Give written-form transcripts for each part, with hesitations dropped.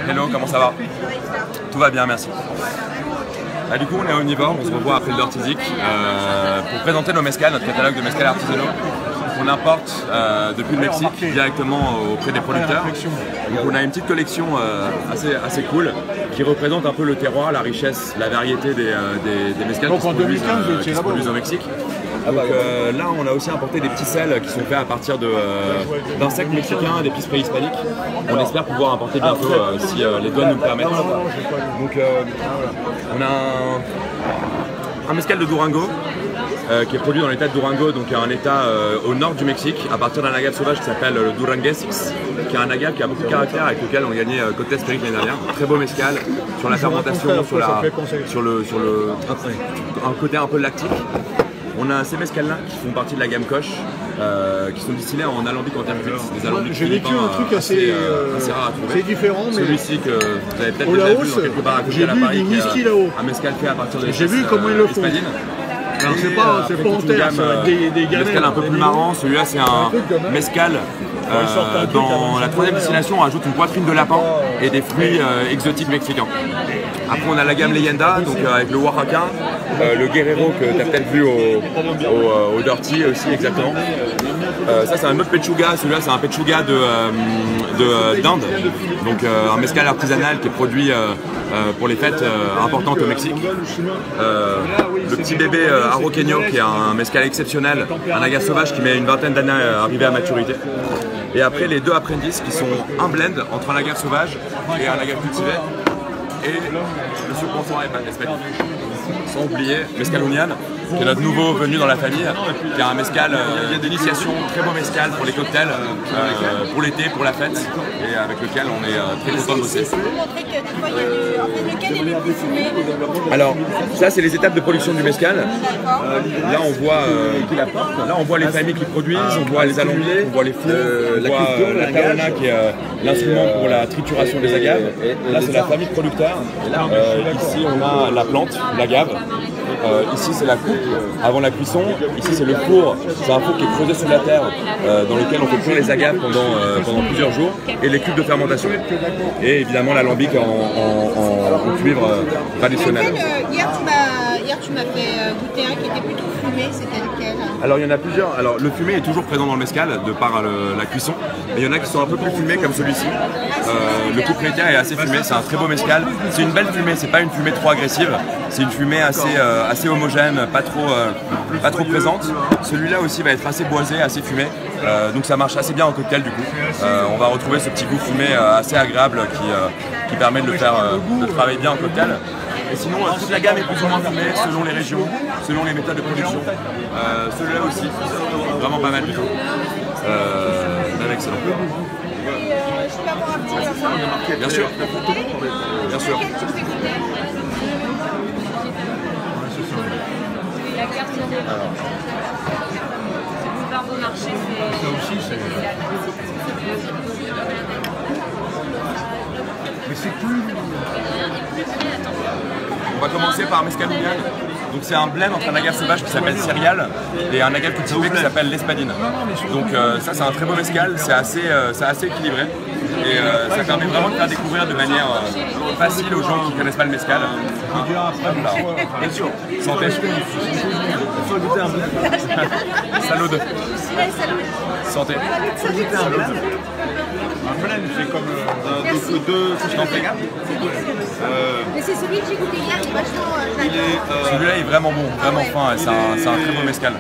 Hello, comment ça va? Tout va bien, merci. Du coup, on est à Omnivore, on se revoit après le Dirty Zik pour présenter nos mezcal, notre catalogue de mezcal artisanaux qu'on importe depuis le Mexique directement auprès des producteurs. Donc on a une petite collection assez cool qui représente un peu le terroir, la richesse, la variété des mezcal qui se produisent au Mexique. Donc là, on a aussi importé des petits sels qui sont faits à partir d'insectes mexicains, d'épices préhispaniques. On espère pouvoir importer bientôt si les douanes nous le permettent. Donc on a un mezcal de Durango qui est produit dans l'état de Durango, donc un état au nord du Mexique, à partir d'un agave sauvage qui s'appelle le Duranguesix, qui est un agave qui a beaucoup de caractère, avec lequel on a gagné Côte Spirit l'année dernière. Très beau mezcal sur la fermentation, sur un côté un peu lactique. On a ces mezcals-là qui font partie de la gamme Koch, qui sont distillés en alambic en termes fixes. J'ai vécu un truc assez rare à trouver. C'est différent, mais celui-ci que vous avez peut-être déjà vu dans quelques bars à côté à Paris, qui est un mezcal fait à partir de j'ai vu comment ils le font. Alors c'est pas en terre, des gamelles. Un mezcal un peu plus marrant, celui-là c'est un mezcal. Dans la troisième distillation, on ajoute une poitrine de lapin et des fruits exotiques mexicains. Après, on a la gamme Leyenda, donc avec le Oaxaca, le Guerrero que tu as peut-être vu au Dirty aussi, exactement. Ça, c'est un autre pechuga, celui-là, c'est un pechuga d'Inde, donc un mezcal artisanal qui est produit pour les fêtes importantes au Mexique. Le petit bébé Arroqueño, qui est un mezcal exceptionnel, un agave sauvage qui met une vingtaine d'années à arriver à maturité. Et après, les deux apprentices qui sont un blend entre un agave sauvage et un agave cultivé. Et le sucre et Espadín. Sans oublier Mezcal Union, qui est notre nouveau venu dans la famille, qui est un mezcal d'initiation, très beau mezcal pour les cocktails, pour l'été, pour la fête, et avec lequel on est très content de bosser. Alors, ça c'est les étapes de production du mezcal. Là on voit les familles qui produisent, on voit les alambics, on voit les fours, on voit la taona qui est l'instrument pour la trituration des agaves. Là c'est la famille de producteurs. Ici on a la plante, l'agave. Ici c'est la coupe avant la cuisson, ici c'est le four, c'est un four qui est creusé sous la terre dans lequel on fait cuire les agaves pendant plusieurs jours, et les cubes de fermentation, et évidemment l'alambic en cuivre traditionnel. Hier tu m'as fait goûter un qui était plutôt fumé, c'était lequel? Alors il y en a plusieurs, alors le fumé est toujours présent dans le mezcal de par la cuisson, mais il y en a qui sont un peu plus fumés comme celui-ci. Le coupe précaire est assez fumé, c'est un très beau mezcal, c'est une belle fumée, c'est pas une fumée trop agressive, c'est une fumée assez homogène, pas trop présente. Celui-là aussi va être assez boisé, assez fumé, donc ça marche assez bien en cocktail du coup. On va retrouver ce petit goût fumé assez agréable qui permet de travailler bien en cocktail. Et sinon, toute la gamme est plus ou moins fumée selon les régions, selon les méthodes de production. Celui-là aussi, vraiment pas mal du tout. Même excellent. Je peux avoir un petit bien sûr. Bien sûr. La carte boulevard Beaumarchais, ça aussi c'est. Mais c'est plus. On va commencer par Mezcal Union. Donc c'est un blend entre un agave sauvage qui s'appelle Céréal et un agave cultivé qui s'appelle l'Espadín. Donc ça c'est un très beau mezcal, c'est assez équilibré. Et ça permet vraiment de faire découvrir de manière facile aux gens qui ne connaissent pas le mezcal. Bien sûr. Santé. Faut goûter un blend. Salud. Santé. Faut goûter un blend. Un blend, c'est comme deux mais c'est celui que j'ai goûté hier, il est vachement. Celui-là est vraiment bon, vraiment fin, c'est un très beau mezcal.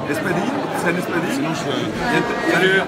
Espadín, c'est un Espadín. Sinon je... Salut.